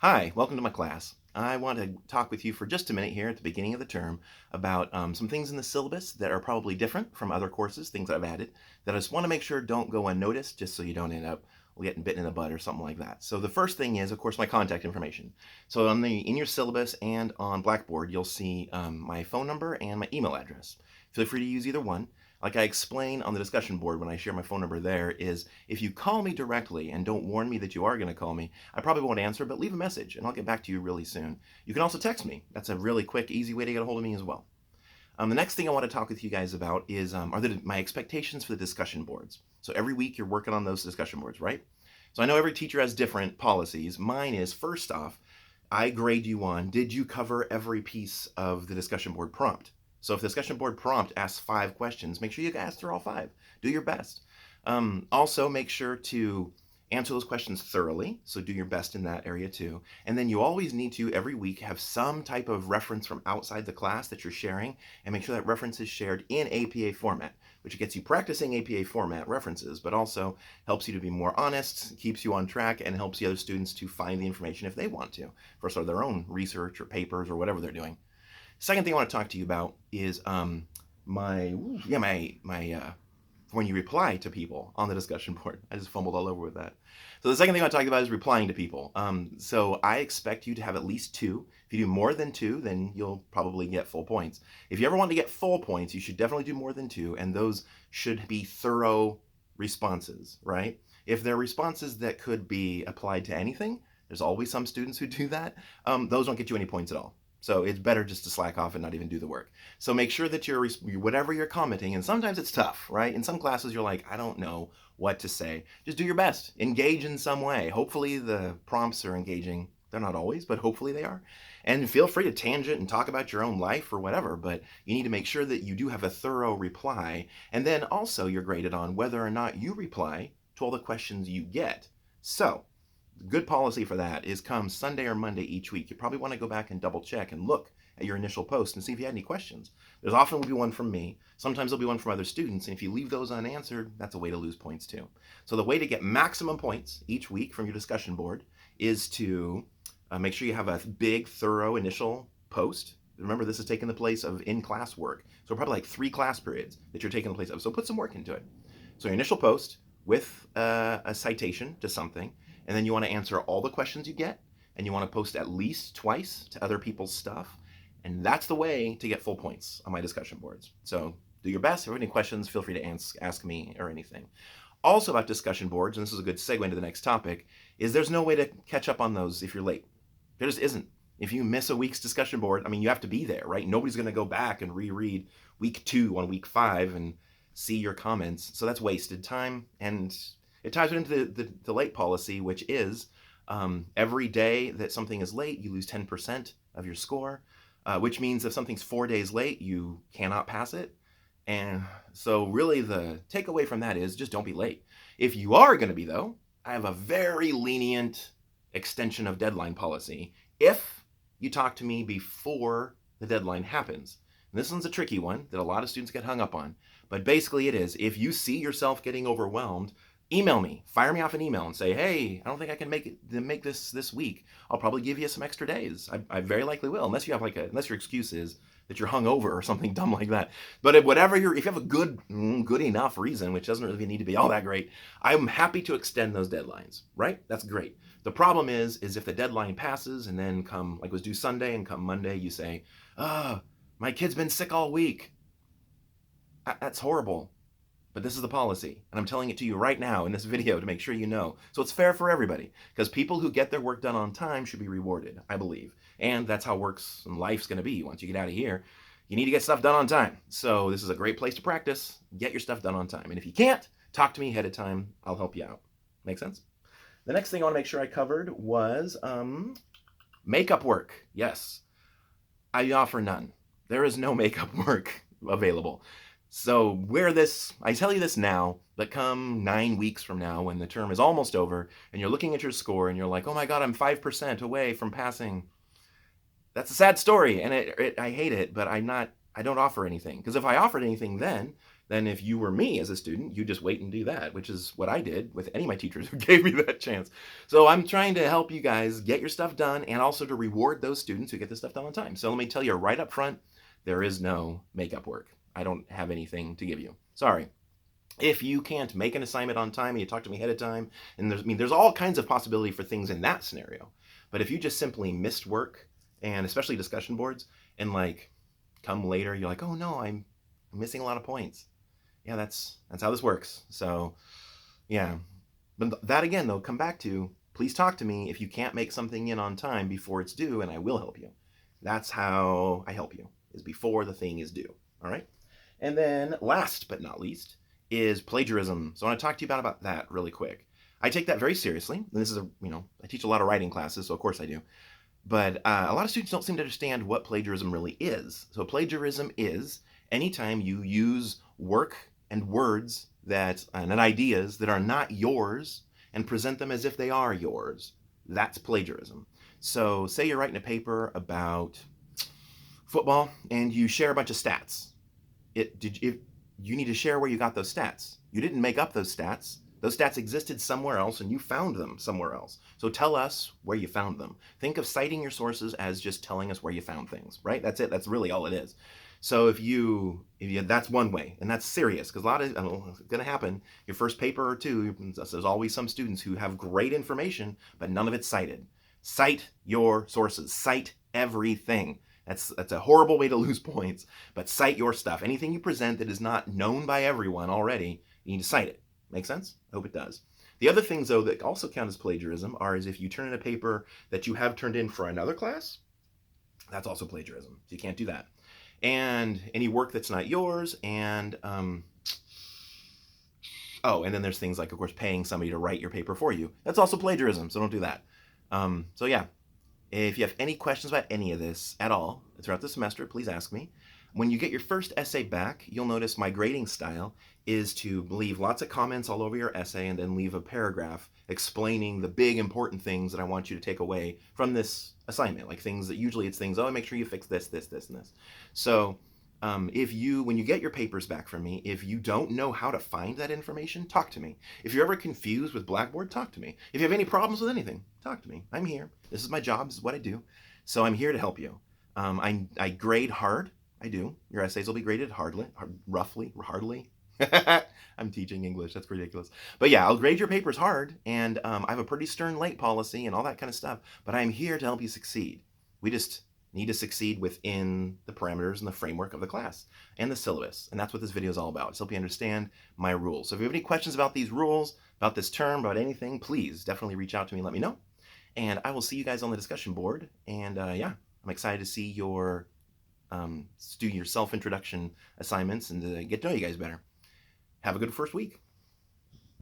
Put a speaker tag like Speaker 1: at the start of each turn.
Speaker 1: Hi, welcome to my class. I want to talk with you for just a minute here at the beginning of the term about some things in the syllabus that are probably different from other courses, things that I've added, that I just want to make sure don't go unnoticed, just so you don't end up getting bitten in the butt or something like that. So the first thing is, of course, my contact information. So in your syllabus and on Blackboard, you'll see my phone number and my email address. Feel free to use either one. Like I explain on the discussion board when I share my phone number there, is if you call me directly and don't warn me that you are going to call me, I probably won't answer, but leave a message and I'll get back to you really soon. You can also text me. That's a really quick, easy way to get a hold of me as well. The next thing I want to talk with you guys about is my expectations for the discussion boards. So every week you're working on those discussion boards, right? So I know every teacher has different policies. Mine is, first off, I grade you on, did you cover every piece of the discussion board prompt? So if the discussion board prompt asks 5 questions, make sure you answer all 5. Do your best. Also, make sure to answer those questions thoroughly, so do your best in that area too. And then you always need to, every week, have some type of reference from outside the class that you're sharing, and make sure that reference is shared in APA format, which gets you practicing APA format references, but also helps you to be more honest, keeps you on track, and helps the other students to find the information if they want to, for sort of their own research or papers or whatever they're doing. Second thing I want to talk to you about is my when you reply to people on the discussion board. I just fumbled all over with that. So the second thing I want to talk about is replying to people. So I expect you to have at least 2. If you do more than 2, then you'll probably get full points. If you ever want to get full points, you should definitely do more than 2, and those should be thorough responses, right? If they're responses that could be applied to anything, there's always some students who do that, those don't get you any points at all. So it's better just to slack off and not even do the work. So make sure that whatever you're commenting, and sometimes it's tough, right? In some classes, you're like, I don't know what to say. Just do your best. Engage in some way. Hopefully the prompts are engaging. They're not always, but hopefully they are. And feel free to tangent and talk about your own life or whatever, but you need to make sure that you do have a thorough reply. And then also you're graded on whether or not you reply to all the questions you get. So good policy for that is come Sunday or Monday each week, you probably want to go back and double check and look at your initial post and see if you had any questions. There's often will be one from me. Sometimes there'll be one from other students. And if you leave those unanswered, that's a way to lose points too. So the way to get maximum points each week from your discussion board is to make sure you have a big, thorough initial post. Remember, this is taking the place of in-class work. So probably like 3 class periods that you're taking the place of. So put some work into it. So your initial post with a citation to something, and then you want to answer all the questions you get, and you want to post at least twice to other people's stuff, and that's the way to get full points on my discussion boards. So do your best. If you have any questions, feel free to ask me or anything. Also about discussion boards, and this is a good segue into the next topic, is there's no way to catch up on those if you're late. There just isn't. If you miss a week's discussion board, I mean, you have to be there, right? Nobody's going to go back and reread week 2 on week 5 and see your comments. So that's wasted time, and it ties into the late policy, which is every day that something is late, you lose 10% of your score, which means if something's 4 days late, you cannot pass it. And so really the takeaway from that is just don't be late. If you are going to be, though, I have a very lenient extension of deadline policy if you talk to me before the deadline happens. And this one's a tricky one that a lot of students get hung up on. But basically it is, if you see yourself getting overwhelmed, email me, fire me off an email and say, hey, I don't think I can make this week. I'll probably give you some extra days. I very likely will, unless you have unless your excuse is that you're hungover or something dumb like that. But if you have a good enough reason, which doesn't really need to be all that great, I'm happy to extend those deadlines, right? That's great. The problem is if the deadline passes and then it was due Sunday and come Monday, you say, my kid's been sick all week. That's horrible. But this is the policy, and I'm telling it to you right now in this video to make sure you know. So it's fair for everybody, because people who get their work done on time should be rewarded, I believe. And that's how works and life's going to be. Once you get out of here, you need to get stuff done on time. So this is a great place to practice. Get your stuff done on time. And if you can't, talk to me ahead of time. I'll help you out. Make sense? The next thing I want to make sure I covered was makeup work. Yes, I offer none. There is no makeup work available. So I tell you this now, but come 9 weeks from now when the term is almost over and you're looking at your score and you're like, oh my God, I'm 5% away from passing. That's a sad story, and I hate it, but I don't offer anything. Because if I offered anything then, Then if you were me as a student, you just wait and do that, which is what I did with any of my teachers who gave me that chance. So I'm trying to help you guys get your stuff done and also to reward those students who get this stuff done on time. So let me tell you right up front, there is no makeup work. I don't have anything to give you. Sorry. If you can't make an assignment on time and you talk to me ahead of time, and there's all kinds of possibility for things in that scenario. But if you just simply missed work, and especially discussion boards, and like come later, you're like, oh no, I'm missing a lot of points. Yeah, that's how this works. So yeah, but that again though, come back to, please talk to me if you can't make something in on time before it's due, and I will help you. That's how I help you, is before the thing is due. All right. And then last but not least is plagiarism. So I want to talk to you about that really quick. I take that very seriously. This is I teach a lot of writing classes, so of course I do. But a lot of students don't seem to understand what plagiarism really is. So plagiarism is anytime you use work and words and ideas that are not yours and present them as if they are yours. That's plagiarism. So say you're writing a paper about football and you share a bunch of stats. You need to share where you got those stats. You didn't make up those stats. Those stats existed somewhere else and you found them somewhere else. So tell us where you found them. Think of citing your sources as just telling us where you found things, right? That's it. That's really all it is. So if you that's one way, and that's serious, because a lot of it's going to happen. Your first paper or two, there's always some students who have great information, but none of it's cited. Cite your sources. Cite everything. That's a horrible way to lose points, but cite your stuff. Anything you present that is not known by everyone already, you need to cite it. Make sense? I hope it does. The other things, though, that also count as plagiarism is if you turn in a paper that you have turned in for another class, that's also plagiarism. So you can't do that. And any work that's not yours, and and then there's things like, of course, paying somebody to write your paper for you. That's also plagiarism, so don't do that. So yeah. If you have any questions about any of this at all throughout the semester, please ask me. When you get your first essay back, you'll notice my grading style is to leave lots of comments all over your essay and then leave a paragraph explaining the big important things that I want you to take away from this assignment. Like things that usually it's things, make sure you fix this, this, this, and this. So when you get your papers back from me, if you don't know how to find that information, talk to me. If you're ever confused with Blackboard, talk to me. If you have any problems with anything, talk to me. I'm here. This is my job. This is what I do. So I'm here to help you. I grade hard. I do. Your essays will be graded hardly. I'm teaching English. That's ridiculous. But yeah, I'll grade your papers hard, and I have a pretty stern late policy and all that kind of stuff. But I'm here to help you succeed. We just need to succeed within the parameters and the framework of the class and the syllabus. And that's what this video is all about. It's help you understand my rules. So if you have any questions about these rules, about this term, about anything, please definitely reach out to me and let me know. And I will see you guys on the discussion board. And yeah, I'm excited to see your self-introduction assignments and to get to know you guys better. Have a good first week.